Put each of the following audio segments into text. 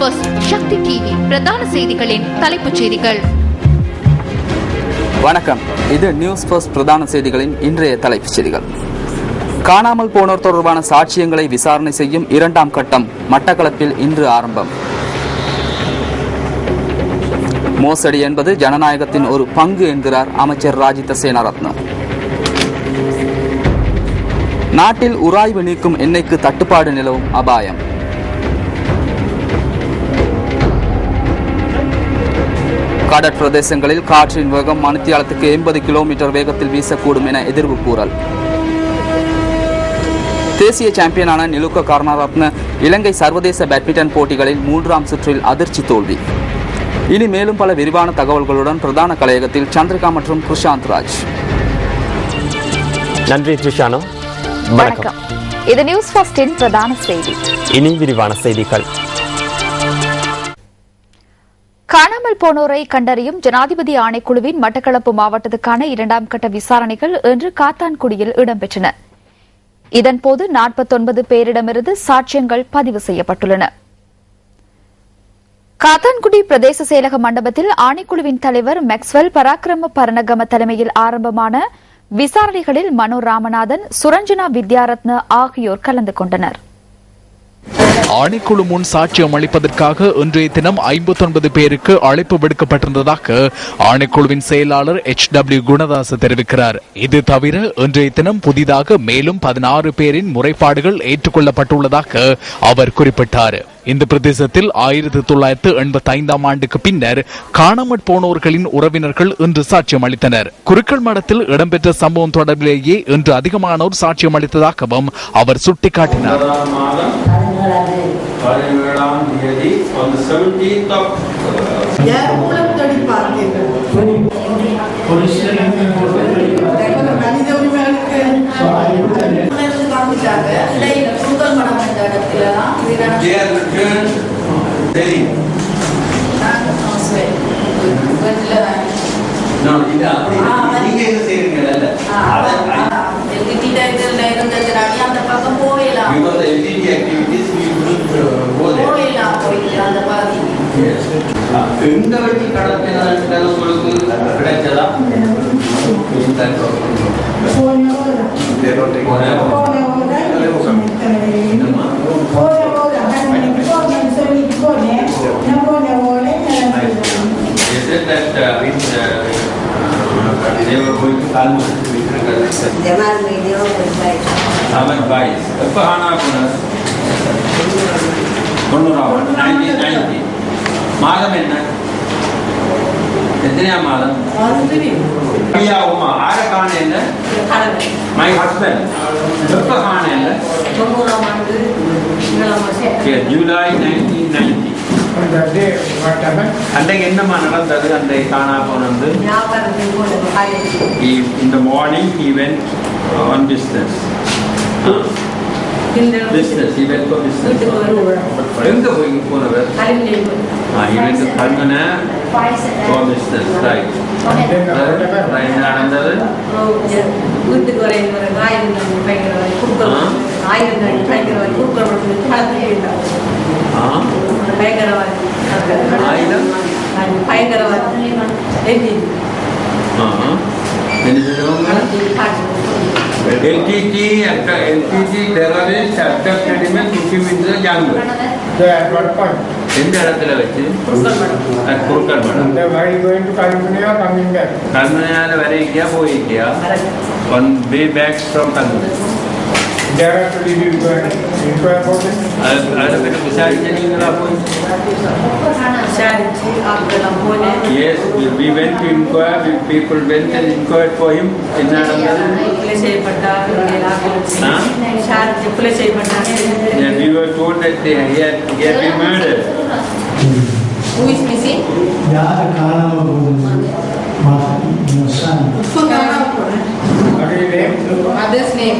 First சக்தி TV பிரதான செய்திகளின் தலைப்புச் செய்திகள். வணக்கம், இது நியூஸ் ஃபர்ஸ்ட் பிரதான செய்திகளின் இன்றைய தலைப்புச் செய்திகள். காணாமல் போனோர் தொடர்பான சாட்சியங்களை விசாரணை செய்யும் 2ஆம் கட்டம் மட்டக்களப்பில் இன்று ஆரம்பம். மோசடி என்பது ஜனநாயகத்தின் ஒரு பங்கு என்கிறார் அமைச்சர் ராஜித சேனாரத்ன. நாட்டில் உராய்வு நீக்கும் எண்ணெய்க்கு தட்டுப்பாடு நிலவும் அபாயம். கடற்பிரதேசங்களில் காற்றின் வேகம் மணித்தியாலத்துக்கு 80 கிலோமீட்டர் வேகத்தில் வீசக்கூடும் என எதிர்வு கூறல். தேசிய சாம்பியனான நிலுக்க கருணாரத்ன இலங்கை சர்வதேச பேட்மிண்டன் போட்டிகளில் 3ஆம் சுற்றில் அதிர்ச்சி தோல்வி. இனி மேலும் பல விரிவான தகவல்களுடன் பிரதான கலையகத்தில் சந்திரிகா மற்றும் பிரசாந்த் ராஜ். நன்றி த்ரிஷானோ. வணக்கம். இது நியூஸ் ஃபர்ஸ்டின் பிரதான செய்தி. இனி விரிவான செய்திகள். காணாமல் போனோரை கண்டறியும் ஜனாதிபதி ஆணைக்குழுவின் மட்டக்களப்பு மாவட்டத்துக்கான 2ஆம் கட்ட விசாரணைகள் இன்று காத்தான்குடியில் இடம்பெற்றன. இதன்போது 49 பேரிடமிருந்து சாட்சியங்கள் பதிவு செய்யப்பட்டுள்ளன. காத்தான்குடி பிரதேச செயலக மண்டபத்தில் ஆணைக்குழுவின் தலைவர் மேக்ஸ்வெல் பராக்கிரம பரணகம தலைமையில் ஆரம்பமான விசாரணைகளில் மனோ ராமநாதன், சுரஞ்சனா வித்யாரத்ன ஆகியோர் கலந்து கொண்டனர். ஆணைக்குழு முன் சாட்சியம் அளிப்பதற்காக இன்றைய தினம் 59 பேருக்கு அழைப்பு விடுக்கப்பட்டிருந்ததாக ஆணைக்குழுவின் செயலாளர் HW குணதாச தெரிவிக்கிறார். இது தவிர இன்றைய தினம் புதிதாக மேலும் 16 பேரின் முறைப்பாடுகள் ஏற்றுக்கொள்ளப்பட்டுள்ளதாக அவர் குறிப்பிட்டார். இந்த பிரதேசத்தில் 1985ஆம் ஆண்டுக்கு பின்னர் காணாமற் போனோர்களின் உறவினர்கள் இன்று சாட்சியம் அளித்தனர். குருக்கள் மடத்தில் இடம்பெற்ற சம்பவம் தொடர்பிலேயே இன்று அதிகமானோர் சாட்சியம் அளித்ததாகவும் அவர் சுட்டிக்காட்டினார். எங்க வச்சு கடற்கரை உங்களுக்கு கிடைச்சதா? எப்ப ஆனா மாதம் என்ன? எத்தனையா மாதம்? ஐயாவுமா ஆர காண என்ன? My husband. எப்ப காண என்ன? ஜூலை 1990. அன்றைக்கு என்னமா நடந்தது? அன்றைக்கு காணா போனது. In the morning he went on business. Business, he went for business. எங்க போய் போனவர்? He went to Kalmana for business, right? என்ன நடந்தது? வீட்டுக்கு வர ஆயிரம் LTT terrorist abducted him and took him into the jungle. At what point? எந்த இடத்துல வச்சு? குருக்கல் மடம். Why are you going to Kalmania or coming back? கல்மனையால வரைக்கியா போயிக்கியா? On way back from Kalmania. Thereafter did you inquire about it? அதை பற்றி விசாரிச்சீங்களா போய்? Yes, we went to inquire. People went and inquired for him. என்ன நடந்தது? And we were told that he had been murdered. Who is missing? What is your name? Mother's name.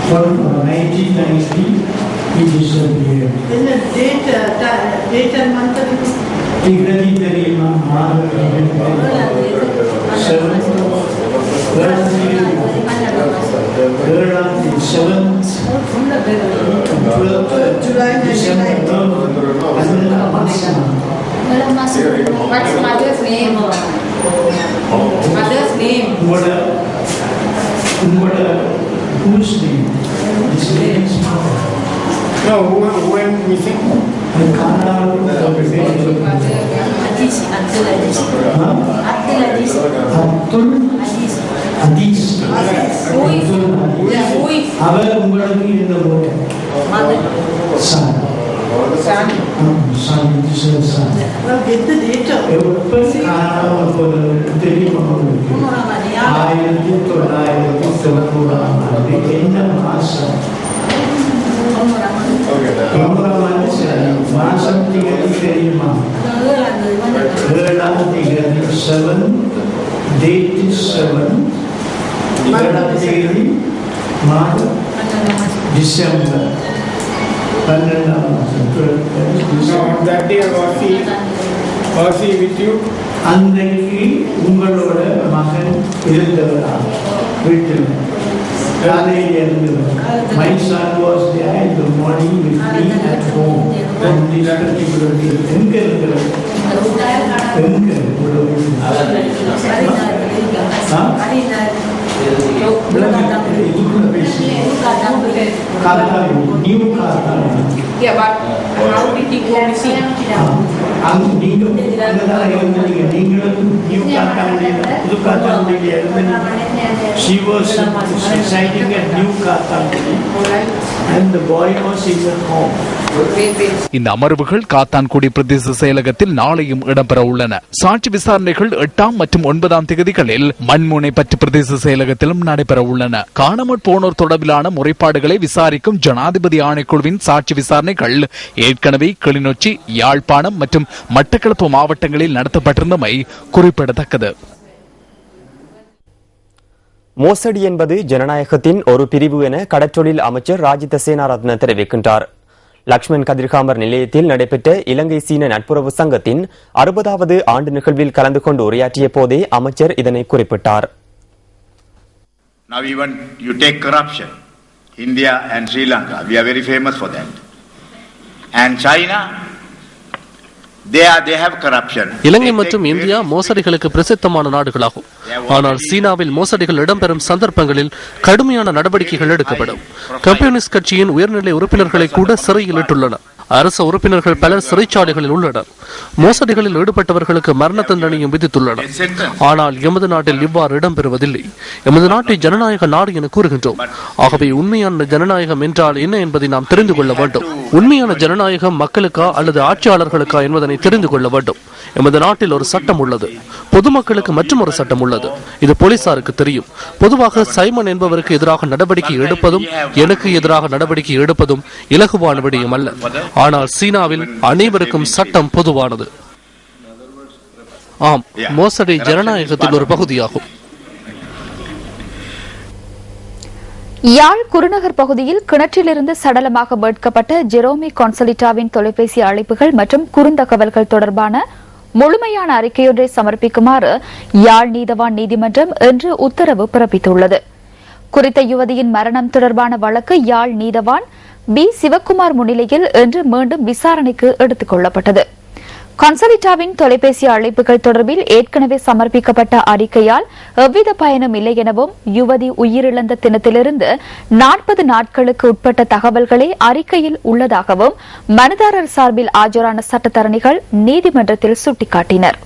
From 1993, he disappeared. Date and month of the July What's mother's name? Mother's name. Whose name? His name is mother. No, who went missing? The Kannada Aziz. Who is? அவர் உங்களுக்கு இந்த son. Son. Son, it is a son. எப்போ காணாமல் போனது தெரியுமா உங்களுக்கு? 1990 என்ன மாசம்? மாசம் திகதி தெரியுமா? 7ஆம் திகதி 7, date is 7, 7ஆம் திகதி மாதம் டிசம்பர் 12ஆம் மாதம். No, that day was he with you? அன்றைக்கு உங்களோட மகன் இருந்தவரா வீட்டில்? காலையில் இருந்தவர். My son was there in the morning with me at home on this particular day. எங்க இருக்கிறது? எங்க நியூ காத்தாரி. Yeah, but how did he go missing? நீங்களும் நியூ காத்தாரி புது காத்தாரி இருந்தீங்க. She was residing at New Kathmandu and the boy was in her home. இந்த அமர்வுகள் காத்தான்குடி பிரதேச செயலகத்தில் நாளையும் இடம்பெற உள்ளன. சாட்சி விசாரணைகள் 8ஆம் மற்றும் 9ஆம் தேதிகளில் மண்முனைப்பற்று பிரதேச செயலகத்திலும் நடைபெற உள்ளன. காணாமற் போனோர் தொடர்பிலான முறைப்பாடுகளை விசாரிக்கும் ஜனாதிபதி ஆணைக்குழுவின் சாட்சி விசாரணைகள் ஏற்கனவே கிளிநொச்சி, யாழ்ப்பாணம் மற்றும் மட்டக்களப்பு மாவட்டங்களில் நடத்தப்பட்டிருந்தமை குறிப்பிடத்தக்கது. மோசடி என்பது ஜனநாயகத்தின் ஒரு பிரிவு என கடற்றொழில் அமைச்சர் ராஜித சேனாரத்ன தெரிவிக்கின்றார். லக்ஷ்மன் கதிர்காமர் நிலையத்தில் நடைபெற்ற இலங்கை சீன நட்புறவு சங்கத்தின் 60வது ஆண்டு நிகழ்வில் கலந்து கொண்டு உரையாற்றிய போதே அமைச்சர் இதனை குறிப்பிட்டார். Now even you take corruption, India and Sri Lanka, we are very famous for that. And China, they have corruption. இலங்கை மற்றும் இந்தியா மோசடிகளுக்கு பிரசித்தமான நாடுகளாகும். ஆனால் சீனாவில் மோசடிகள் இடம்பெறும் சந்தர்ப்பங்களில் கடுமையான நடவடிக்கைகள் எடுக்கப்படும். கம்யூனிஸ்ட் கட்சியின் உயர்நிலை உறுப்பினர்களை கூட சிறையில் இட்டுள்ளனர். அரசு உறுப்பினர்கள் பலர் சிறைச்சாலைகளில் உள்ளனர். மோசடிகளில் ஈடுபட்டவர்களுக்கு மரண தண்டனையும் விதித்துள்ளனர். ஆனால் எமது நாட்டில் இவ்வாறு இடம்பெறுவதில்லை. எமது நாட்டை ஜனநாயக நாடு என கூறுகின்றோம். ஆகவே உண்மையான ஜனநாயகம் என்றால் என்ன என்பதை நாம் தெரிந்து கொள்ள வேண்டும். உண்மையான ஜனநாயகம் மக்களுக்கா அல்லது ஆட்சியாளர்களுக்கா என்பதனை தெரிந்து கொள்ள வேண்டும். எமது நாட்டில் ஒரு சட்டம் உள்ளது, பொதுமக்களுக்கு மற்றும் ஒரு சட்டம் உள்ளது. இது போலீசாருக்கு தெரியும். பொதுவாக சைமன் என்பவருக்கு எதிராக நடவடிக்கை எடுப்பதும் எனக்கு எதிராக நடவடிக்கை எடுப்பதும் இலகுவான விடயம் அல்ல. ஆனால் சீனாவில் அனைவருக்கும் சட்டம் பொதுவானது. ஆம், மோசடி ஜனநாயகத்தின் ஒரு பகுதியாகும். யாழ் குருநகர் பகுதியில் கிணற்றிலிருந்து சடலமாக மீட்கப்பட்ட ஜெரோமி கான்சலிட்டாவின் தொலைபேசி அழைப்புகள் மற்றும் குறுந்தகவல்கள் தொடர்பான முழுமையான அறிக்கையொன்றை சமர்ப்பிக்குமாறு யாழ் நீதவான் நீதிமன்றம் இன்று உத்தரவு பிறப்பித்துள்ளது. குறித்த யுவதியின் மரணம் தொடர்பான வழக்கு யாழ் நீதவான் பி சிவக்குமார் முன்னிலையில் இன்று மீண்டும் விசாரணைக்கு எடுத்துக் கொள்ளப்பட்டது. கான்சலிட்டாவின் தொலைபேசி அழைப்புகள் தொடர்பில் ஏற்கனவே சமர்ப்பிக்கப்பட்ட அறிக்கையால் எவ்வித பயனும் இல்லை எனவும் யுவதி உயிரிழந்த தினத்திலிருந்து 40 நாட்களுக்கு உட்பட்ட தகவல்களே அறிக்கையில் உள்ளதாகவும் மனுதாரர் சார்பில் ஆஜரான சட்டத்தரணிகள் நீதிமன்றத்தில் சுட்டிக்காட்டினர்.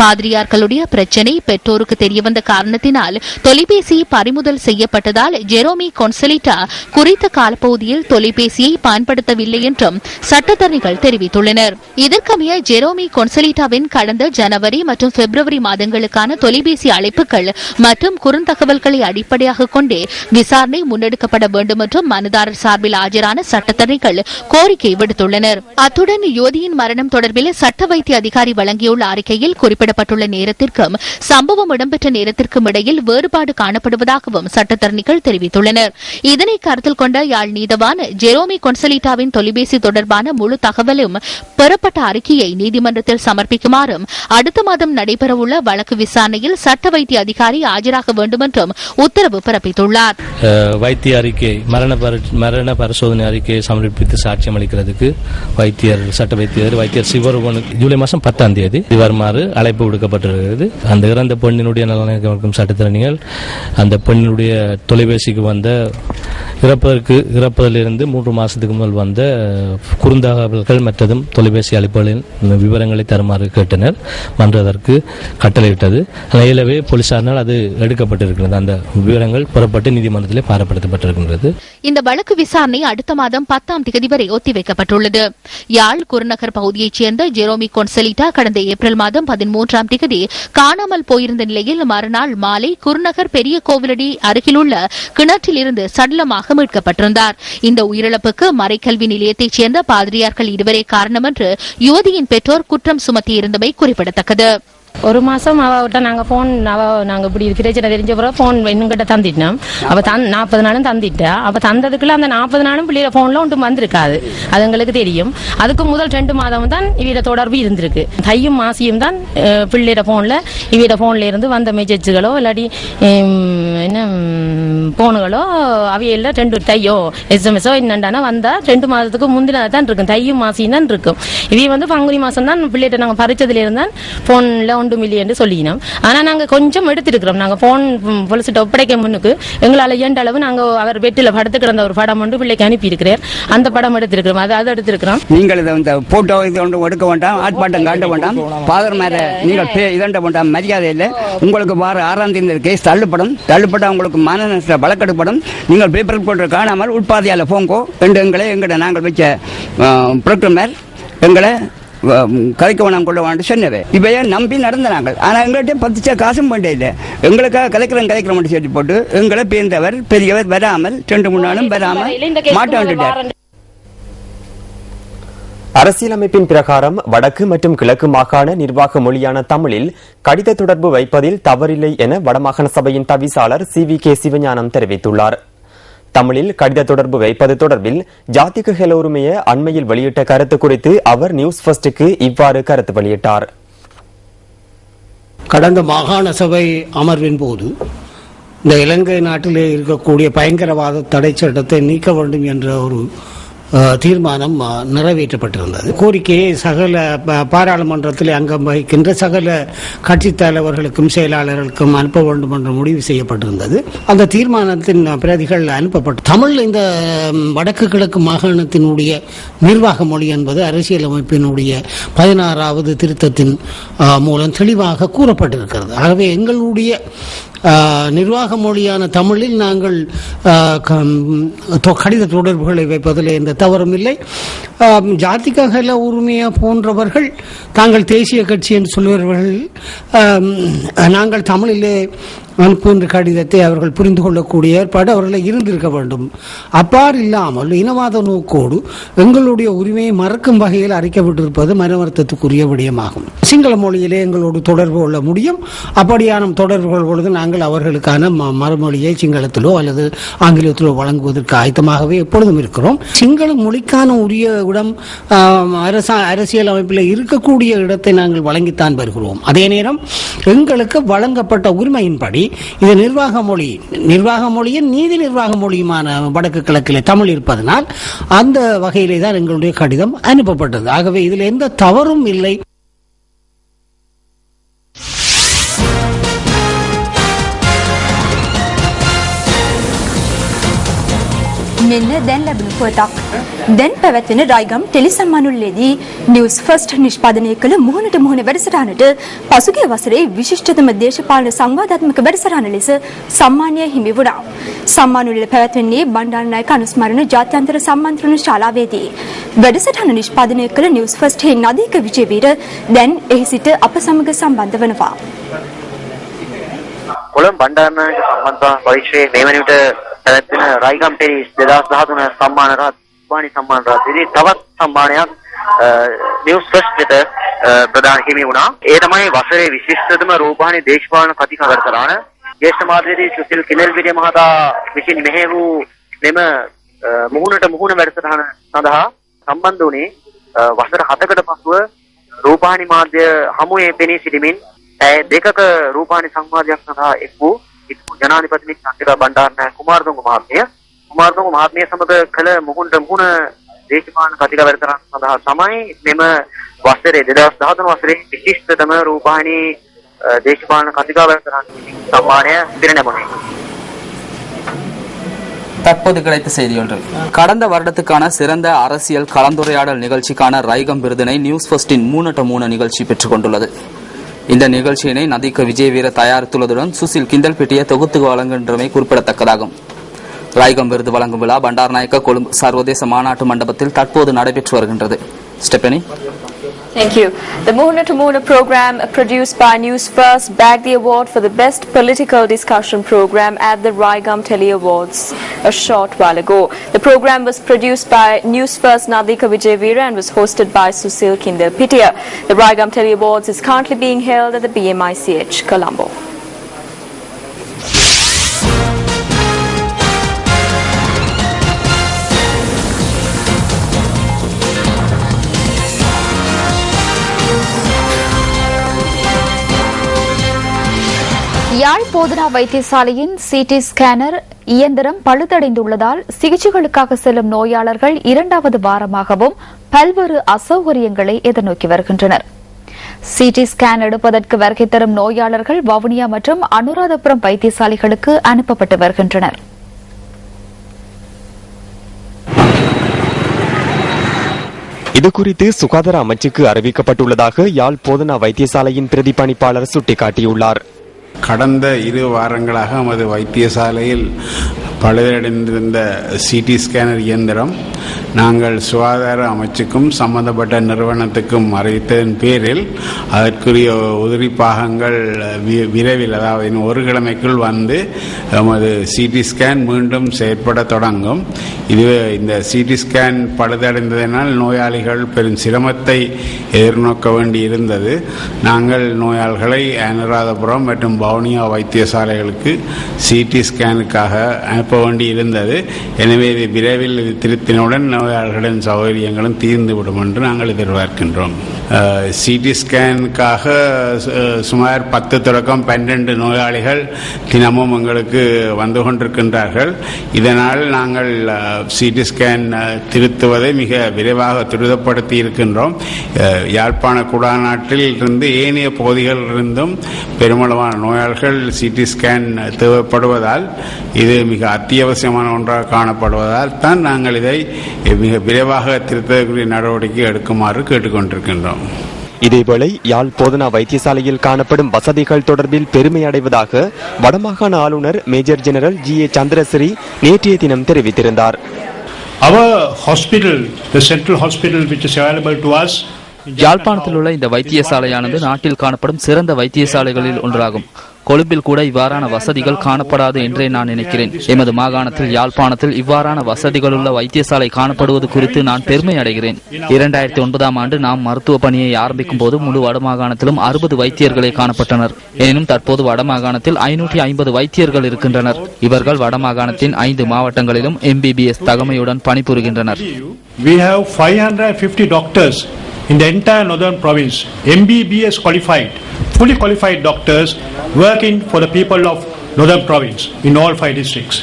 பாதிரியார்களுடைய பிரச்சினை பெற்றோருக்கு தெரியவந்த காரணத்தினால் தொலைபேசி பறிமுதல் செய்யப்பட்டதால் ஜெரோமி கொன்சலிட்டா குறித்த காலப்பகுதியில் தொலைபேசியை பயன்படுத்தவில்லை என்றும் சட்டத்தரணிகள் தெரிவித்துள்ளனர். இதற்கமைய ஜெரோமி கொன்சலிட்டாவின் கடந்த ஜனவரி மற்றும் பிப்ரவரி மாதங்களுக்கான தொலைபேசி அழைப்புகள் மற்றும் குறுந்தகவல்களை அடிப்படையாக கொண்டே விசாரணை முன்னெடுக்கப்பட வேண்டும் என்றும் மனுதாரர் சார்பில் ஆஜரான சட்டத்தரணிகள் கோரிக்கை விடுத்துள்ளனர். அத்துடன் யுவதியின் மரணம் தொடர்பில் சட்ட வைத்திய அதிகாரி வழங்கியுள்ள அறிக்கையில் குறிப்பிட்ட குறிப்பிடப்பட்டுள்ள நேரத்திற்கும் சம்பவம் இடம்பெற்ற நேரத்திற்கும் இடையில் வேறுபாடு காணப்படுவதாகவும் சட்டத்தரணிகள் தெரிவித்துள்ளனர். இதனை கருத்தில் கொண்ட யாழ் நீதவான் ஜெரோமி கொன்சலிட்டாவின் தொலைபேசி தொடர்பான முழு தகவலும் பெறப்பட்ட அறிக்கையை நீதிமன்றத்தில் சமர்ப்பிக்குமாறும் அடுத்த மாதம் நடைபெறவுள்ள வழக்கு விசாரணையில் சட்ட வைத்திய அதிகாரி ஆஜராக வேண்டும் என்றும் உத்தரவு பிறப்பித்துள்ளார். வைத்திய அறிக்கை மரண பரிசோதனை அறிக்கையை சமர்ப்பித்து சாட்சியம் அளிக்கிறதுக்கு சட்ட வைத்தியர் சிவருவனுக்கு ஜூலை மாதம் 10ஆம் தேதி வருமாறு அழைப்பு விடுக்கப்பட்டிருக்கிறது. அந்த இறந்த பெண்ணினுடைய நலனுக்கும் சட்டத்திறனிகள் அந்த பெண்ணினுடைய தொலைபேசிக்கு வந்த இறப்பதிலிருந்து 3 மாசத்துக்கு முதல் வந்த குறுந்தகவல்கள் மற்றதும் தொலைபேசி அழைப்புகளின் விவரங்களை தருமாறு கேட்டனர். மன்றதற்கு கட்டளையிட்டது. நிலையிலவே போலீசாரினால் அது எடுக்கப்பட்டிருக்கிறது. அந்த விவரங்கள் புறப்பட்டு நீதிமன்றத்திலே பாரப்படுத்தப்பட்டிருக்கின்றது. இந்த வழக்கு விசாரணை அடுத்த மாதம் 10ஆம் தேதி வரை ஒத்திவைக்கப்பட்டுள்ளது. யாழ் குருநகர் பகுதியைச் சேர்ந்த ஜெரோமி கொன்சலிட்டா கடந்த ஏப்ரல் மாதம் 13ஆம் தேதி காணாமல் போயிருந்த நிலையில் மறுநாள் மாலை குருநகர் பெரிய கோவிலடி அருகிலுள்ள கிணற்றில் இருந்து சடலமாக மீட்கப்பட்டிருந்தார். இந்த உயிரிழப்புக்கு மறைக்கல்வி நிலையத்தைச் சேர்ந்த பாதிரியார்கள் இருவரே காரணம் என்று யுவதியின் பெற்றோர் குற்றம் சுமத்தியிருந்தமை குறிப்பிடத்தக்கது. ஒரு மாசம் அவட்ட நாங்க போன் நாங்க இப்படி பிரச்சனை தெரிஞ்ச பிறகு போன் இன்னும் தந்திட்டோம். அவ 40 நாளும் தந்திட்டா. அவ தந்ததுக்குள்ள அந்த 40 நாளும் பிள்ளைய போன்ல ஒன்றும் வந்திருக்காது. அது எங்களுக்கு தெரியும். அதுக்கு முதல் 2 மாதம் தான் இவட தொடர்பு இருந்திருக்கு. தையும் மாசியும் தான் பிள்ளைய போன்ல இவட போன்ல இருந்து வந்த மெசேஜ்களோ இல்லாட்டி என்ன போனுகளோ அவையில 2 தையோ SMS என்னண்டானா வந்தா 2 மாதத்துக்கு முந்தினதான் இருக்கும். தையும் மாசியும் தான் இருக்கும். இவ பங்குனி மாசம் தான் பிள்ளைகிட்ட நாங்க பறிச்சதுல இருந்தான் போன்ல 1 மில்லியன் சொல்லினோம். ஆனா நாங்க கொஞ்சம் எடுத்திருக்கிறோம். நாங்க போன் போலீஸ்கிட்ட ஒப்படைக்க முன்னுக்கு எங்களால இயன்ற அளவு நாங்க அவர் வெட்டில படுத்து கிடந்த ஒரு படம் ஒன்று பிள்ளைக்கு அனுப்பி இருக்கிறேன். அந்த படம் எடுத்திருக்கிறோம். அதை எடுத்திருக்கிறோம். நீங்கள் இந்த போட்டோ இது ஒன்று எடுக்க வேண்டாம், ஆர்ப்பாட்டம் காட்ட வேண்டாம், ஃபாதர் மேல நீங்கள் இதண்ட வேண்டாம், மரியாதை இல்லை. உங்களுக்கு வார 6ஆம் தேதி கேஸ் தள்ளுப்பட உங்களுக்கு மான நஷ்ட வழக்கெடுப்படும். நீங்கள் பேப்பர் போட்டு காணாமல் உட்பாதையால போங்கோ என்று எங்களை நாங்கள் வச்ச புரோட்டோமேர் எங்களை கதைக்க வேணாம் கொள்ள வேண்டாம் சொன்னவே இவைய நம்பி நடந்த நாங்கள். ஆனால் எங்கள்கிட்ட 10 காசும் பண்ணே இல்லை. எங்களுக்காக கதைக்கிறோம் சொல்லி போட்டு எங்களை பேர்ந்தவர் பெரியவர் வராமல் 2-3 நாளும் வராமல் மாட்டாண்டார். அரசியலமைப்பின் பிரகாரம் வடக்கு மற்றும் கிழக்கு மாகாண நிர்வாக மொழியான தமிழில் கடித தொடர்பு வைப்பதில் தவறில்லை என வடமாகாண சபையின் தவிசாளர் CVK சிவஞானம் தெரிவித்துள்ளார். தமிழில் கடித தொடர்பு வைப்பது தொடர்பில் ஜாதிக ஹெல உரிமைய அண்மையில் வெளியிட்ட கருத்து குறித்து அவர் நியூஸ் ஃபர்ஸ்டுக்கு இவ்வாறு கருத்து வெளியிட்டார். கடந்த மாகாண சபை அமர்வின் போது இந்த இலங்கை நாட்டிலே இருக்கக்கூடிய பயங்கரவாத தடை சட்டத்தை நீக்க வேண்டும் என்ற ஒரு தீர்மானம் நிறைவேற்றப்பட்டிருந்தது. கோரிக்கையை சகல பாராளுமன்றத்தில் அங்கம் வகிக்கின்ற சகல கட்சித் தலைவர்களுக்கும் செயலாளர்களுக்கும் அனுப்ப வேண்டும் என்று முடிவு செய்யப்பட்டிருந்தது. அந்த தீர்மானத்தின் பிரதிகள் அனுப்பப்பட்டு தமிழ் இந்த வடக்கு கிழக்கு மாகாணத்தினுடைய நிர்வாக மொழி என்பது அரசியலமைப்பினுடைய 16வது திருத்தத்தின் மூலம் தெளிவாக கூறப்பட்டிருக்கிறது. ஆகவே எங்களுடைய நிர்வாக மொழியான தமிழில் நாங்கள் கடித தொடர்புகளை வைப்பதில் எந்த தவறும் இல்லை. ஜாதிக ஹெல உரிமையா போன்றவர்கள் தாங்கள் தேசிய கட்சி என்று சொல்லுவார்கள். நாங்கள் தமிழிலே அனுப்புகின்ற கடிதத்தை அவர்கள் புரிந்து கொள்ளக்கூடிய ஏற்பாடு அவர்களை இருந்திருக்க வேண்டும். அப்பாறு இல்லாமல் இனவாத நோக்கோடு எங்களுடைய உரிமையை மறக்கும் வகையில் அறிக்கப்பட்டிருப்பது மனவருத்தத்துக்குரிய விடயமாகும். சிங்கள மொழியிலே எங்களோடு தொடர்பு கொள்ள முடியும். அப்படியான தொடர்பு கொள்வது நாங்கள் அவர்களுக்கான மறுமொழியை சிங்களத்திலோ அல்லது ஆங்கிலத்திலோ வழங்குவதற்கு ஆயத்தமாகவே எப்பொழுதும் இருக்கிறோம். சிங்கள மொழிக்கான உரிய இடம் அரசியல் அமைப்பில் இருக்கக்கூடிய இடத்தை நாங்கள் வழங்கித்தான் வருகிறோம். அதே நேரம் எங்களுக்கு வழங்கப்பட்ட உரிமையின்படி இது நிர்வாக மொழியின் நீதி நிர்வாக மொழியுமான வடக்கு கிழக்கிலே தமிழ் இருப்பதனால் அந்த வகையிலே தான் எங்களுடைய கடிதம் அனுப்பப்பட்டது. ஆகவே இதில் எந்த தவறும் இல்லை. මෙන්න දැන් ලැබුණු පුවතක්. දැන් පැවැත්වෙන රයිගම් ටෙලි සම්මානුල්ලේදී නිවුස් ෆස්ට් නිෂ්පාදනය කළ මුහුණට මුහුණ වැඩසටහනට පසුගිය වසරේ විශිෂ්ටතම දේශපාලන සංවාදාත්මක වැඩසටහන ලෙස සම්මානය හිමි වුණා. සම්මානුල්ල පැවැත්වෙන්නේ බණ්ඩාරනායක අනුස්මරණ ජාත්‍යන්තර සම්මන්ත්‍රණ ශාලාවේදී. වැඩසටහන නිෂ්පාදනය කළ නිවුස් ෆස්ට් හේ නදීක විජේවීර දැන් එහි සිට අප සමග සම්බන්ධ වෙනවා. කොළඹ බණ්ඩාරනායක සම්මන්ත්‍රණ පරිශ්‍රයේ මේ වන විට පැවැත්වෙන රයිගම් ටෙලි 2013 සම්මාන රාත් වාණි සම්මාන රාත්‍රියේ තවත් සම්මානයක් නිවුස් ෆස්ට් වෙත ප්‍රධාන හිමි වුණා. ඒ තමයි වසරේ විශිෂ්ටතම රූපවාහිනී දේශපාලන කතිකාවතරාන ජ්‍යෙෂ්ඨ මාධ්‍යවේදී සුසිල් කිනෙල්විඩිය මහතා විසින් මෙහෙ වූ මෙම මුහුණට මුහුණ වැඩසටහන සඳහා සම්බන්ධ වුණේ වසර 7කට පසුව රූපවාහිනී මාධ්‍ය හමුවේ පෙනී සිටමින් ඇය දෙකක රූපවාහිනී සංවාදයක් සඳහා එක් වූ ඉක්මු ජනාධිපති චන්ද්‍රිකා බණ්ඩාරනායක කුමාරතුංග මහත්මිය සමග කළ මුහුණට මුහුණ දේශපාලන කතිකාවතරාන සඳහා තමයි මෙම වසරේ 2013 වසරේ විශිෂ්ටතම ரூபாணி தேசபாலன கதிகாவர்த்தன சம்மானය திருநெல்வேலி. தற்போது கிடைத்த செய்தி ஒன்று. கடந்த வருடத்துக்கான சிறந்த அரசியல் கலந்துரையாடல் நிகழ்ச்சிக்கான ரைகம் விருதினை நியூஸ் ஃபர்ஸ்டின் 3-3 நிகழ்ச்சி பெற்றுக் கொண்டுள்ளது. இந்த நிகழ்ச்சியினை நதிக்க விஜயவீர தயாரித்துள்ளதுடன் சுசில் கிண்டல்பெட்டிய தொகுத்து வழங்குகின்றமை குறிப்பிடத்தக்கதாகும். ரைகம் விருது வழங்கும் விழா பண்டாரநாயக்க கொழும்பு சர்வதேச மாநாட்டு மண்டபத்தில் தற்போது நடைபெற்று வருகின்றது. Stephanie. Thank you. The Mohana to Mohana program produced by News First bagged the award for the best political discussion program at the Raigam Tele Awards a short while ago. The program was produced by News First Nadika Vijayveera and was hosted by Susil Kindelpitiya. The Raigam Tele Awards is currently being held at the BMICH, Colombo. யாழ் போதனா வைத்தியசாலையின் CD scanner இயந்திரம் பழுதடைந்துள்ளதால் சிகிச்சைகளுக்காக செல்லும் நோயாளர்கள் 2வது வாரமாகவும் பல்வேறு அசௌகரியங்களை எதிர்நோக்கி வருகின்றனர். CT scan எடுப்பதற்கு வருகை தரும் நோயாளர்கள் வவுனியா மற்றும் அனுராதபுரம் வைத்தியசாலைகளுக்கு அனுப்பப்பட்டு வருகின்றனர். இதுகுறித்து சுகாதார அமைச்சுக்கு அறிவிக்கப்பட்டுள்ளதாக யாழ் போதனா வைத்தியசாலையின் பிரதிபலிப்பாளர் சுட்டிக்காட்டியுள்ளார். கடந்த 2 வாரங்களாக நமது வைத்தியசாலையில் பழுதடைந்திருந்த சிடி ஸ்கேனர் இயந்திரம் நாங்கள் சுகாதார அமைச்சுக்கும் சம்பந்தப்பட்ட நிறுவனத்துக்கும் அறிவித்ததன் பேரில் அதற்குரிய உதிரி பாகங்கள் விரைவில் அதாவது 1 கிழமைக்குள் வந்து நமது சிடி ஸ்கேன் மீண்டும் செயற்பட தொடங்கும். இதுவே இந்த சிடி ஸ்கேன் பழுதடைந்ததனால் நோயாளிகள் பெரும் சிரமத்தை எதிர்நோக்க வேண்டி இருந்தது. நாங்கள் நோயாளிகளை அனுராதபுரம் மற்றும் வவுனியா வைத்தியசாலைகளுக்கு சிடி ஸ்கேனுக்காக அனுப்ப வேண்டி இருந்தது. எனவே இது விரைவில் திருத்தினுடன் நோயாளர்களின் சௌகரியங்களும் தீர்ந்துவிடும் என்று நாங்கள் எதிர்பார்க்கின்றோம். சிடி ஸ்கேனுக்காக சுமார் 10 தொடக்கம் 12 நோயாளிகள் தினமும் எங்களுக்கு வந்து கொண்டிருக்கின்றார்கள். இதனால் நாங்கள் சிடி ஸ்கேன் திருத்துவதை மிக விரைவாக துரிதப்படுத்தி இருக்கின்றோம். யாழ்ப்பாண குடாநாட்டில் இருந்து ஏனைய பகுதிகளிலிருந்தும் பெருமளவான நோயாளிகள் சிடி ஸ்கேன் தேவைப்படுவதால் இது மிக அத்தியாவசியமான ஒன்றாக காணப்படுவதால் தான் நாங்கள் இதை மிக விரைவாக திருத்தக்கூடிய நடவடிக்கை எடுக்குமாறு கேட்டுக்கொண்டிருக்கின்றோம். இதேவேளை யாழ் போதனா வைத்தியசாலையில் காணப்படும் வசதிகள் தொடர்பில் பெருமை அடைவதாக வடமாகாண ஆளுநர் மேஜர் ஜெனரல் GA சந்திரசிறி நேற்றைய தினம் தெரிவித்திருந்தார். Our hospital, the central hospital which is available to us, யாழ்ப்பாணத்தில் உள்ள இந்த வைத்தியசாலையானது நாட்டில் காணப்படும் சிறந்த வைத்தியசாலைகளில் ஒன்றாகும். கொழும்பில் கூட இவ்வாறான வசதிகள் காணப்படாது என்றே நான் நினைக்கிறேன். எமது மாகாணத்தில் யாழ்ப்பாணத்தில் இவ்வாறான வசதிகள் உள்ள வைத்தியசாலை காணப்படுவது குறித்து நான் பெருமை அடைகிறேன். 2009ஆம் ஆண்டு நாம் மருத்துவ பணியை ஆரம்பிக்கும் போது முழு வடமாகாணத்திலும் 60 வைத்தியர்களே காணப்பட்டனர். எனினும் தற்போது வடமாகாணத்தில் 550 வைத்தியர்கள் இருக்கின்றனர். இவர்கள் வடமாகாணத்தின் 5 மாவட்டங்களிலும் MBBS தகமையுடன் பணிபுரிகின்றனர். We have 550 doctors in the entire northern province, MBBS qualified, fully qualified doctors working for the people of northern province in all 5 districts.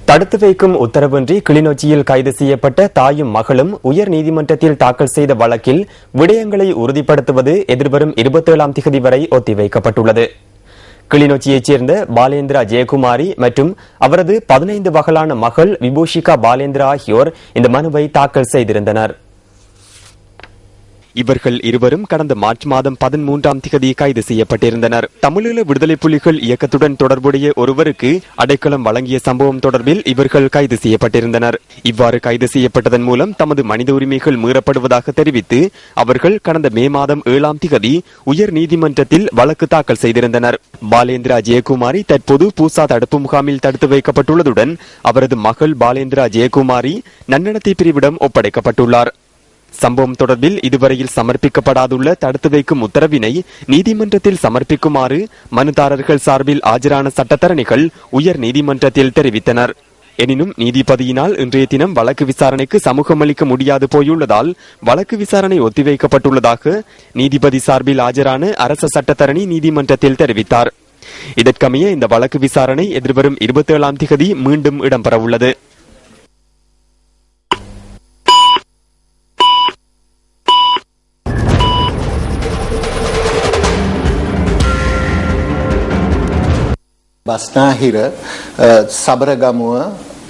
தடுத்து வைக்கும் உத்தரவின்றி கிளிநொச்சியில் கைது செய்யப்பட்ட தாயும் மகளும் உயர் நீதிமன்றத்தில் தாக்கல் செய்த வழக்கில் விடயங்களை உறுதிப்படுத்துவது எதிர்வரும் 27ஆம் திகதி வரை ஒத்திவைக்கப்பட்டுள்ளது. கிளிநொச்சியைச் சேர்ந்த பாலேந்திரா ஜெயக்குமாரி மற்றும் அவரது 15 வயதான மகள் விபூஷிகா பாலேந்திரா ஆகியோர் இந்த மனுவை தாக்கல் செய்திருந்தனர். இவர்கள் இருவரும் கடந்த மார்ச் மாதம் 13ஆம் திகதி கைது செய்யப்பட்டிருந்தனர். தமிழீழ விடுதலை புலிகள் இயக்கத்துடன் தொடர்புடைய ஒருவருக்கு அடைக்கலம் வழங்கிய சம்பவம் தொடர்பில் இவர்கள் கைது செய்யப்பட்டிருந்தனர். இவ்வாறு கைது செய்யப்பட்டதன் மூலம் தமது மனித உரிமைகள் மீறப்படுவதாக தெரிவித்து அவர்கள் கடந்த மே மாதம் 7ஆம் திகதி உயர் நீதிமன்றத்தில் வழக்கு தாக்கல் செய்திருந்தனர். பாலேந்திரா ஜெயக்குமாரி தற்போது பூசா தடுப்பு முகாமில் தடுத்து வைக்கப்பட்டுள்ளதுடன் அவரது மகள் பாலேந்திரா ஜெயக்குமாரி நன்னடத்தை பிரிவிடம் ஒப்படைக்கப்பட்டுள்ளார். சம்பவம் தொடர்பில் இதுவரையில் சமர்ப்பிக்கப்படாதுள்ள தடுத்து வைக்கும் உத்தரவினை நீதிமன்றத்தில் சமர்ப்பிக்குமாறு மனுதாரர்கள் சார்பில் ஆஜரான சட்டத்தரணிகள் உயர் நீதிமன்றத்தில் தெரிவித்தனர். எனினும் நீதிபதியினால் இன்றைய தினம் வழக்கு விசாரணைக்கு சமூகம் அளிக்க முடியாது போயுள்ளதால் வழக்கு விசாரணை ஒத்திவைக்கப்பட்டுள்ளதாக நீதிபதி சார்பில் ஆஜரான அரச சட்டத்தரணி நீதிமன்றத்தில் தெரிவித்தார். இதற்கமைய இந்த வழக்கு விசாரணை எதிர்வரும் 27ஆம் திகதி மீண்டும் இடம்பெறவுள்ளது. බස්නාහිර සබරගමුව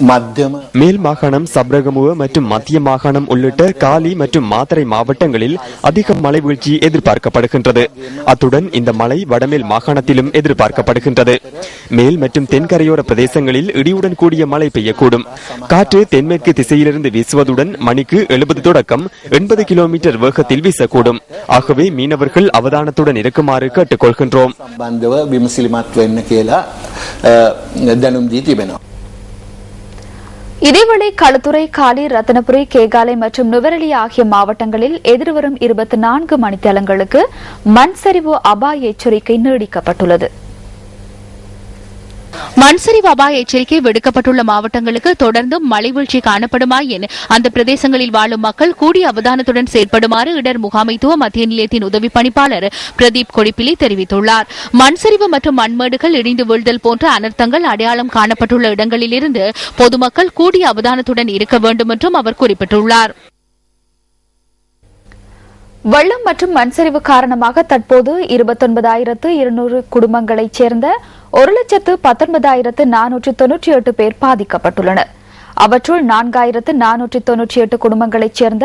மத்தியம மேல் மாகாணம், சப்ரகமுவ மற்றும் மத்திய மாகாணம் உள்ளிட்ட காலி மற்றும் மாத்தறை மாவட்டங்களில் அதிக மழை வீழ்ச்சி எதிர்பார்க்கப்படுகின்றது. அத்துடன் இந்த மழை வடமேல் மாகாணத்திலும் எதிர்பார்க்கப்படுகின்றது. மேல் மற்றும் தென்கரையோர பிரதேசங்களில் இடியுடன் கூடிய மழை பெய்யக்கூடும். காற்று தென்மேற்கு திசையிலிருந்து வீசுவதுடன் மணிக்கு 70 தொடக்கம் 80 கிலோமீட்டர் வேகத்தில் வீசக்கூடும். ஆகவே மீனவர்கள் அவதானத்துடன் இருக்குமாறு கேட்டுக்கொள்கின்றோம். සම්බන්ධව විමසිලිමත් වෙන්න කියලා දැනුම් දී තිබෙනවා. இதேவேளை களுத்துறை, காலி, ரத்தினபுரி, கேகாலை மற்றும் நுவரெலியா ஆகிய மாவட்டங்களில் எதிர்வரும் 24 மணித்தேலங்களுக்கு மண் சரிவு அபாய எச்சரிக்கை நீடிக்கப்பட்டுள்ளது. மண்சரிவு அபாய எச்சரிக்கை விடுக்கப்பட்டுள்ள மாவட்டங்களுக்கு தொடர்ந்தும் மழை வீழ்ச்சி காணப்படுமாயின் அந்த பிரதேசங்களில் வாழும் மக்கள் கூடிய அவதானத்துடன் செயற்படுமாறு இடர் முகாமைத்துவ மத்திய நிலையத்தின் உதவி பணிப்பாளர் பிரதீப் கொடிப்பிலி தெரிவித்துள்ளார். மண்சரிவு மற்றும் மண்மேடுகள் இடிந்து வீழ்தல் போன்ற அனர்த்தங்கள் அடையாளம் காணப்பட்டுள்ள இடங்களிலிருந்து பொதுமக்கள் கூடிய அவதானத்துடன் இருக்க வேண்டும் என்றும் அவர் குறிப்பிட்டுள்ளார். வெள்ளம் மற்றும் மண்சரிவு காரணமாக தற்போது 29,200 குடும்பங்களைச் சேர்ந்த 1,19,498 பேர் பாதிக்கப்பட்டுள்ளனர். அவற்றுள் 4,498 குடும்பங்களைச் சேர்ந்த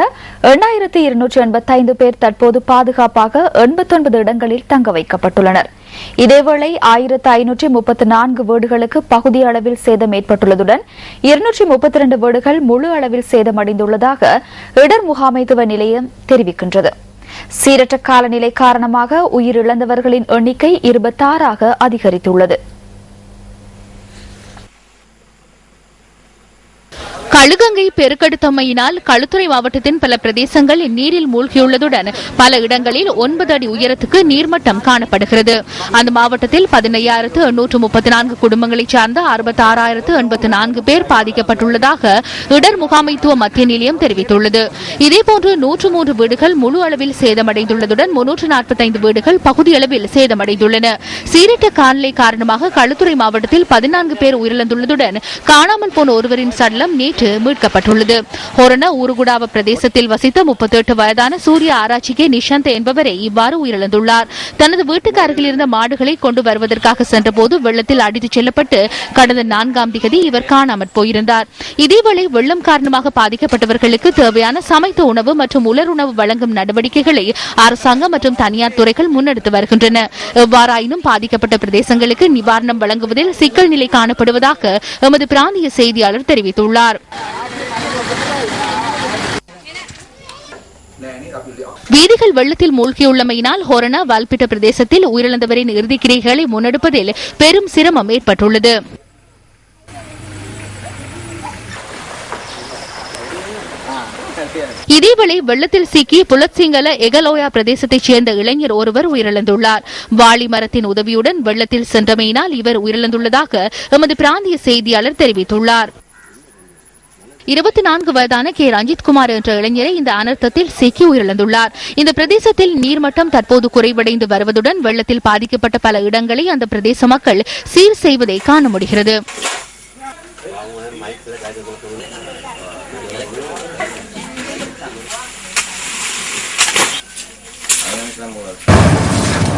8,285 பேர் தற்போது பாதுகாப்பாக 89 இடங்களில் தங்க வைக்கப்பட்டுள்ளனர். இதேவேளை 1,534 வீடுகளுக்கு பகுதி அளவில் சேதம் ஏற்பட்டுள்ளதுடன் 232 வீடுகள் முழு அளவில் சேதமடைந்துள்ளதாக இடர் முகாமைத்துவ நிலையம் தெரிவிக்கின்றது. சீரற்ற காலநிலை காரணமாக உயிரிழந்தவர்களின் எண்ணிக்கை 26ஆக அதிகரித்துள்ளது. கழுகங்கை பெருக்கெடுத்தமையினால் களுத்துறை மாவட்டத்தின் பல பிரதேசங்கள் நீரில் மூழ்கியுள்ளதுடன் பல இடங்களில் 9 அடி உயரத்துக்கு நீர்மட்டம் காணப்படுகிறது. அந்த மாவட்டத்தில் 15,834 குடும்பங்களைச் சார்ந்த 66,084 பேர் பாதிக்கப்பட்டுள்ளதாக இடர் முகாமைத்துவ மத்திய நிலையம் தெரிவித்துள்ளது. இதேபோன்று 103 வீடுகள் முழு அளவில் சேதமடைந்துள்ளதுடன் 345 வீடுகள் பகுதியளவில் சேதமடைந்துள்ளன. சீரற்ற காலநிலை காரணமாக களுத்துறை மாவட்டத்தில் 14 பேர் உயிரிழந்துள்ளதுடன் காணாமல் போன ஒருவரின் சடலம் நேற்று மீட்கப்பட்டுள்ளது. ஹொரண ஊருகுடாவ பிரதேசத்தில் வசித்த 38 வயதான சூரிய ஆராய்ச்சிகே நிஷாந்த் என்பவரை இவ்வாறு உயிரிழந்துள்ளார். தனது வீட்டுக்கு அருகில் இருந்த மாடுகளை கொண்டு வருவதற்காக சென்றபோது வெள்ளத்தில் அடித்துச் செல்லப்பட்டு கடந்த 4ஆம் திகதி இவர் காணாமற் போயிருந்தார். இதேவேளை வெள்ளம் காரணமாக பாதிக்கப்பட்டவர்களுக்கு தேவையான சமைத்த உணவு மற்றும் உலருணவு வழங்கும் நடவடிக்கைகளை அரசாங்கம் மற்றும் தனியார் துறைகள் முன்னெடுத்து வருகின்றன. எவ்வாறாயினும் பாதிக்கப்பட்ட பிரதேசங்களுக்கு நிவாரணம் வழங்குவதில் சிக்கல் நிலை காணப்படுவதாக எமது பிராந்திய செய்தியாளர் தெரிவித்துள்ளார். வீதிகள் வெள்ளத்தில் மூழ்கியுள்ளமையினால் ஹொரண வால்பிட்ட பிரதேசத்தில் உயிரிழந்தவரின் இறுதிக்கிரைகளை முன்னெடுப்பதில் பெரும் சிரமம் ஏற்பட்டுள்ளது. இதேவேளை வெள்ளத்தில் சிக்கிய புலத்சிங்கல எகலோயா பிரதேசத்தைச் சேர்ந்த இளைஞர் ஒருவர் உயிரிழந்துள்ளார். வாளி மரத்தின் உதவியுடன் வெள்ளத்தில் சென்றமையினால் இவர் உயிரிழந்துள்ளதாக எமது பிராந்திய செய்தியாளர் தெரிவித்துள்ளார். 24 வயதான கே ரஞ்சித்குமார் என்ற இளைஞரை இந்த அனர்த்தத்தில் சிக்கி உயிரிழந்துள்ளார். இந்த பிரதேசத்தில் நீர்மட்டம் தற்போது குறைவடைந்து வருவதுடன் வெள்ளத்தில் பாதிக்கப்பட்ட பல இடங்களை அந்த பிரதேச மக்கள் சீர் செய்வதை காண முடிகிறது.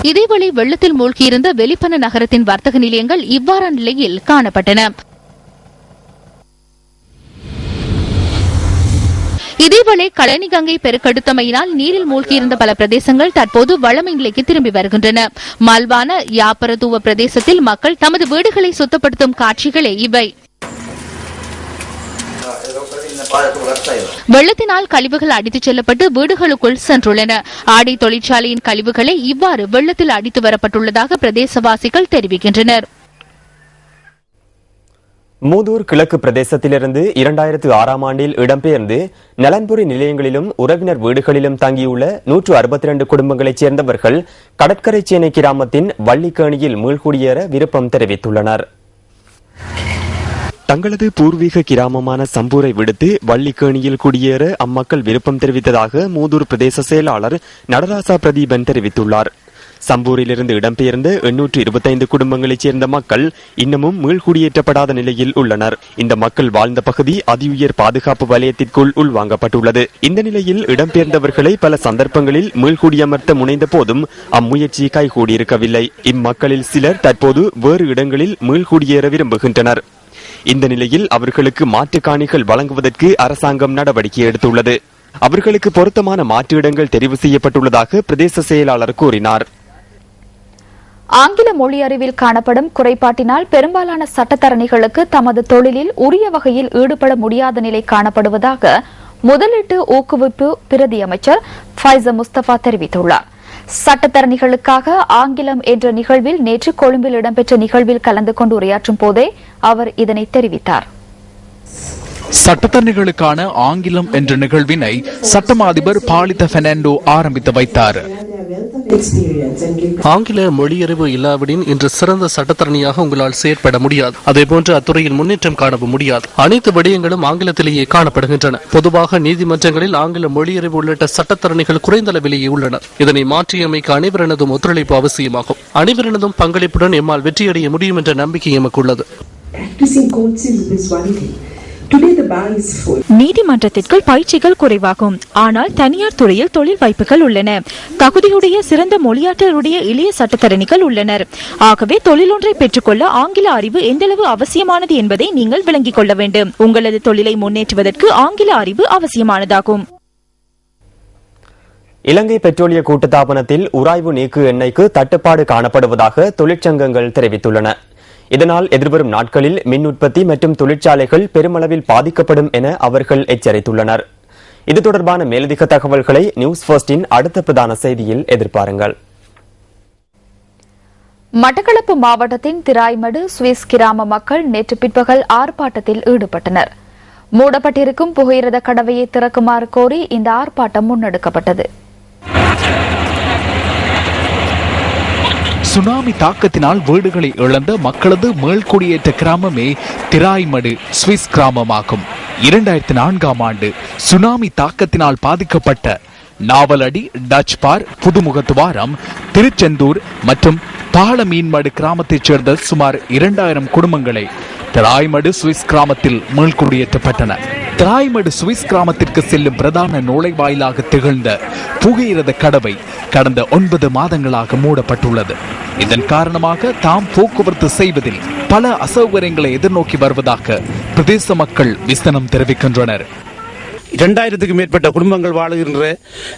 இதேவேளை வெள்ளத்தில் மூழ்கியிருந்த வெளிப்பன நகரத்தின் வர்த்தக நிலையங்கள் இவ்வாறான நிலையில் காணப்பட்டன. இதேவேளை களனிகங்கை பெருக்கெடுத்தமையினால் நீரில் மூழ்கியிருந்த பல பிரதேசங்கள் தற்போது வழமை நிலைக்கு திரும்பி வருகின்றன. மல்வான யாப்பரதுவ பிரதேசத்தில் மக்கள் தமது வீடுகளை சுத்தப்படுத்தும் காட்சிகளே இவை. வெள்ளத்தினால் கழிவுகள் அடித்துச் செல்லப்பட்டு வீடுகளுக்குள் சென்றுள்ளன. ஆடை தொழிற்சாலையின் கழிவுகளை இவ்வாறு வெள்ளத்தில் அடித்து வரப்பட்டுள்ளதாக பிரதேசவாசிகள் தெரிவிக்கின்றனர். மூதூர் கிழக்கு பிரதேசத்திலிருந்து 2006ஆம் ஆண்டில் இடம்பெயர்ந்து நலன்புரி நிலையங்களிலும் உறவினர் வீடுகளிலும் தங்கியுள்ள 162 குடும்பங்களைச் சேர்ந்தவர்கள் கடற்கரை சேனை கிராமத்தின் வள்ளிக்கேணியில் மீள்குடியேற விருப்பம் தெரிவித்துள்ளனர். தங்களது பூர்வீக கிராமமான சம்பூரை விடுத்து வள்ளிக்கேணியில் குடியேற அம்மக்கள் விருப்பம் தெரிவித்ததாக மூதூர் பிரதேச செயலாளர் நடராசா பிரதீபன் தெரிவித்துள்ளார். சம்பூரிலிருந்து இடம்பெயர்ந்த 825 குடும்பங்களைச் சேர்ந்த மக்கள் இன்னமும் மீள்குடியேற்றப்படாத நிலையில் உள்ளனர். இந்த மக்கள் வாழ்ந்த பகுதி அதிஉயர் பாதுகாப்பு வலயத்திற்குள் உள்வாங்கப்பட்டுள்ளது. இந்த நிலையில் இடம்பெயர்ந்தவர்களை பல சந்தர்ப்பங்களில் மீள்குடியமர்த்த முனைந்த போதும் அம்முயற்சி கைகூடியிருக்கவில்லை. இம்மக்களில் சிலர் தற்போது வேறு இடங்களில் மீள்குடியேற விரும்புகின்றனர். இந்த நிலையில் அவர்களுக்கு மாற்றுக் காணிகள் வழங்குவதற்கு அரசாங்கம் நடவடிக்கை எடுத்துள்ளது. அவர்களுக்கு பொருத்தமான மாற்று இடங்கள் தெரிவு செய்யப்பட்டுள்ளதாக பிரதேச செயலாளர் கூறினார். ஆங்கில மொழி அறிவில் காணப்படும் குறைபாட்டினால் பெரும்பாலான சட்டத்தரணிகளுக்கு தமது தொழிலில் உரிய வகையில் ஈடுபட முடியாத நிலை காணப்படுவதாக முதலீட்டு ஊக்குவிப்பு பிரதி அமைச்சர் ஃபைசர் முஸ்தபா தெரிவித்துள்ளார். சட்டத்தரணிகளுக்காக ஆங்கிலம் என்ற நிகழ்வில் நேற்று கொழும்பில் இடம்பெற்ற நிகழ்வில் கலந்து கொண்டு உரையாற்றும் போதே அவர் இதனை தெரிவித்தார். சட்டத்தரணிகளுக்கான ஆங்கிலம் என்ற நிகழ்வினை சட்டமா அதிபர் பாலித பெர்னாண்டோ ஆரம்பித்து வைத்தார். ஆங்கில மொழியறிவு இல்லாவிடின் இன்று சிறந்த சட்டத்தரணியாக உங்களால் செயற்பட முடியாது. அதேபோன்று அத்துறையில் முன்னேற்றம் காணவும் முடியாது. அனைத்து விடயங்களும் ஆங்கிலத்திலேயே காணப்படுகின்றன. பொதுவாக நீதிமன்றங்களில் ஆங்கில மொழியறிவு உள்ளிட்ட சட்டத்தரணிகள் குறைந்த அளவிலேயே உள்ளனர். இதனை மாற்றியமைக்க அனைவரினதும் ஒத்துழைப்பு அவசியமாகும். அனைவரினதும் பங்களிப்புடன் எம்மால் வெற்றியடைய முடியும் என்ற நம்பிக்கை எமக்கு உள்ளது. நீதிமன்றத்திற்குள் பயிற்சிகள் குறைவாகும். ஆனால் தனியார் துறையில் தொழில் வாய்ப்புகள் உள்ளன. தகுதியுடைய சிறந்த மொழியாற்றலுடைய இளைய சட்டத்தரணிகள் உள்ளனர். ஆகவே தொழிலொன்றை பெற்றுக்கொள்ள ஆங்கில அறிவு எந்தளவு அவசியமானது என்பதை நீங்கள் விளங்கிக் கொள்ள வேண்டும். உங்களது தொழிலை முன்னேற்றுவதற்கு ஆங்கில அறிவு அவசியமானதாகும். இலங்கை பெட்ரோலிய கூட்டுத்தாபனத்தில் உராய்வு நீக்கு எண்ணெய்க்கு தட்டுப்பாடு காணப்படுவதாக தொழிற்சங்கங்கள் தெரிவித்துள்ளன. இதனால் எதிர்வரும் நாட்களில் மின் உற்பத்தி மற்றும் தொழிற்சாலைகள் பெருமளவில் பாதிக்கப்படும் என அவர்கள் எச்சரித்துள்ளனர். இது தொடர்பான மேலதிக தகவல்களை நியூஸ் ஃபர்ஸ்டின் அடுத்த பிரதான செய்தியில் எதிர்பாருங்கள். மட்டக்களப்பு மாவட்டத்தின் திராய்மடு சுவிஸ் கிராம மக்கள் நேற்று பிற்பகல் ஆர்ப்பாட்டத்தில் ஈடுபட்டனர். மூடப்பட்டிருக்கும் புகையிரத கடவையை திறக்குமாறு கோரி இந்த ஆர்ப்பாட்டம் முன்னெடுக்கப்பட்டது. சுனாமி தாக்கத்தினால் வீடுகளை இழந்த மக்களது மேல்குடியேற்ற கிராமமே திராய்மடு சுவிஸ் கிராமமாகும். 2004ஆம் ஆண்டு சுனாமி தாக்கத்தினால் பாதிக்கப்பட்ட நாவலடி, டச்பார், புதுமுகத்துவாரம், திருச்செந்தூர் மற்றும் பாலமீன்மடு கிராமத்தைச் சேர்ந்த சுமார் 2000 குடும்பங்களை திராய்மடு சுவிஸ் கிராமத்தில் மீள்குடியேற்றப்பட்டன. திராய்மடு சுவிஸ் கிராமத்திற்கு செல்லும் பிரதான நுழைவாயிலாக திகழ்ந்த புகையிரத கடவை கடந்த 9 மாதங்களாக மூடப்பட்டுள்ளது. இதன் காரணமாக தாம் போக்குவரத்து செய்வதில் பல அசௌகரியங்களை எதிர்நோக்கி வருவதாக பிரதேச மக்கள் விசனம் தெரிவிக்கின்றனர். 2000க்கும் மேற்பட்ட குடும்பங்கள் வாழுகின்ற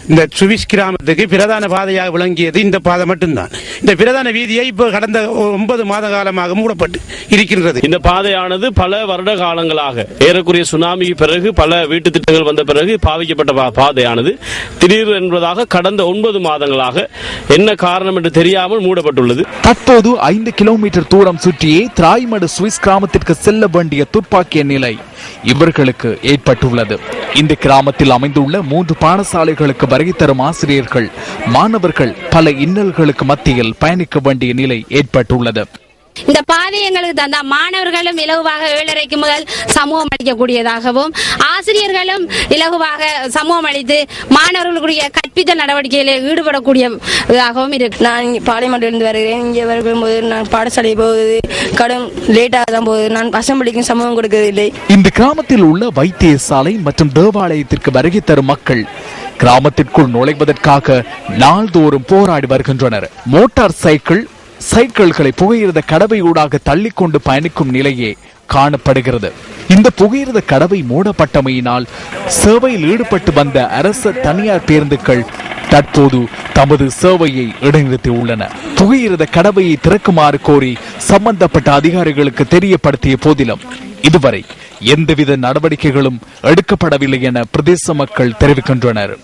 இந்த சுவிஸ் கிராமத்துக்கு பிரதான பாதையாக விளங்கியது இந்த பாதை மட்டும்தான். இந்த பிரதான வீதியை இப்போ கடந்த 9 மாத காலமாக மூடப்பட்டு இருக்கின்றது. இந்த பாதையானது பல வருட காலங்களாக ஏறக்குறைய சுனாமிக்கு பிறகு பல வீட்டு திட்டங்கள் வந்த பிறகு பாதிக்கப்பட்ட பாதையானது திடீர் என்பதாக கடந்த 9 மாதங்களாக என்ன காரணம் என்று தெரியாமல் மூடப்பட்டுள்ளது. தற்போது 5 கிலோமீட்டர் தூரம் சுற்றியே திராய்மடு சுவிஸ் கிராமத்திற்கு செல்ல வேண்டிய துப்பாக்கிய நிலை இவர்களுக்கு ஏற்பட்டுள்ளது. இந்த கிராமத்தில் அமைந்துள்ள 3 பாடசாலைகளுக்கு வருகை தரும் ஆசிரியர்கள், மாணவர்கள் பல இன்னல்களுக்கு மத்தியில் பயணிக்க வேண்டிய நிலை ஏற்பட்டுள்ளது. இந்த பாதை எங்களுக்கு தந்தா மாணவர்களும் இலகுவாக 7:30 முதல் சமூகம் அளிக்கக்கூடியதாகவும் ஆசிரியர்களும் இலகுவாக சமூகம் அளித்து மாணவர்களுடைய கற்பித்தல் நடவடிக்கைகளில் ஈடுபடக்கூடியதாகவும் இருக்கு. நான் பாளையமட்டிலிருந்து வருகிறேன். இங்கே வரும்போது நான் பாடசாலை போவது கடும் லேட்டாக தான் போகுது. நான் அசம்பிளிக்கும் சமூகம் கொடுக்கவில்லை. இந்த கிராமத்தில் உள்ள வைத்தியசாலை மற்றும் தேவாலயத்திற்கு வருகை தரும் மக்கள் கிராமத்திற்குள் நுழைவதற்காக நாள்தோறும் போராடி வருகின்றனர். மோட்டார் சைக்கிள்களை புகையிரத கடவையூடாக தள்ளிக்கொண்டு பயணிக்கும் நிலையே காணப்படுகிறது. இந்த புகையிரத கடவை மூடப்பட்டமையினால் சேவையில் ஈடுபட்டு வந்த அரசு தனியார் பேருந்துகள் தற்போது தமது சேவையை இடைநிறுத்தியுள்ளன. புகையிரத கடவையை திறக்குமாறு கோரி சம்பந்தப்பட்ட அதிகாரிகளுக்கு தெரியப்படுத்திய போதிலும் இதுவரை எந்தவித நடவடிக்கைகளும் எடுக்கப்படவில்லை என பிரதேச மக்கள் தெரிவிக்கின்றனர்.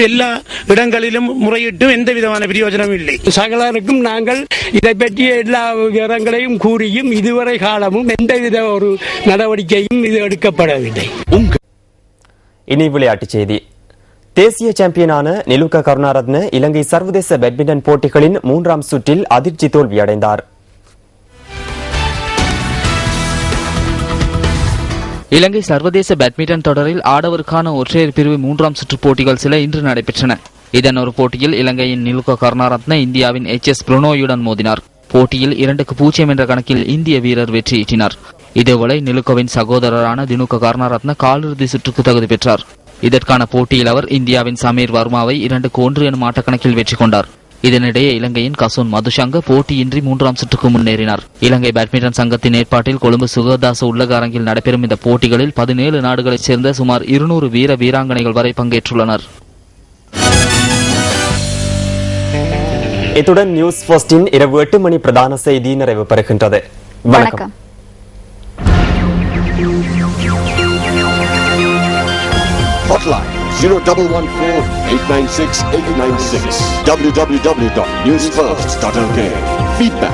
எல்லா இடங்களிலும் முறையிட்டும் எந்த விதமான பிரயோஜனமும் இல்லை. சகலருக்கும் நாங்கள் இதை பற்றிய எல்லா விவரங்களையும் கூறியும் இதுவரை காலமும் எந்தவித ஒரு நடவடிக்கையும் இது எடுக்கப்படவில்லை. இனி விளையாட்டுச் செய்தி. தேசிய சாம்பியனான நிலுக்க கருணாரத்ன இலங்கை சர்வதேச பேட்மிண்டன் போட்டிகளின் 3ஆம் சுற்றில் அதிர்ச்சி தோல்வியடைந்தார். இலங்கை சர்வதேச பேட்மிண்டன் தொடரில் ஆடவருக்கான ஒற்றையர் பிரிவு 3ஆம் சுற்று போட்டிகள் சில இன்று நடைபெற்றன. இதன் ஒரு போட்டியில் இலங்கையின் நிலுக்க கருணாரத்ன இந்தியாவின் HS பிரணோயுடன் மோதினார். போட்டியில் 2-0 என்ற கணக்கில் இந்திய வீரர் வெற்றியீட்டினார். இதேவேளை நிலுக்கவின் சகோதரரான தினுக்க கருணாரத்ன காலிறுதி சுற்றுக்கு தகுதி பெற்றார். இதற்கான போட்டியில் அவர் இந்தியாவின் சமீர் வர்மாவை 2-1 எனும் ஆட்டக்கணக்கில் வெற்றி கொண்டார். இதனிடையே இலங்கையின் கசூன் மதுஷங்க போட்டியின்றி 3ஆம் சுற்றுக்கு முன்னேறினார். இலங்கை பேட்மிண்டன் சங்கத்தின் ஏற்பாட்டில் கொழும்பு சுகதாச உள்ளக அரங்கில் நடைபெறும் இந்த போட்டிகளில் 17 நாடுகளைச் சேர்ந்த சுமார் 200 வீர வீராங்கனைகள் வரை பங்கேற்றுள்ளனர். இத்துடன் நியூஸ் ஃபர்ஸ்டின் இரவு 8 மணி பிரதான செய்தி நிறைவு பெறுகின்றது. வணக்கம். Hotline 0114-896-896 www.newsfirst.lk. Feedback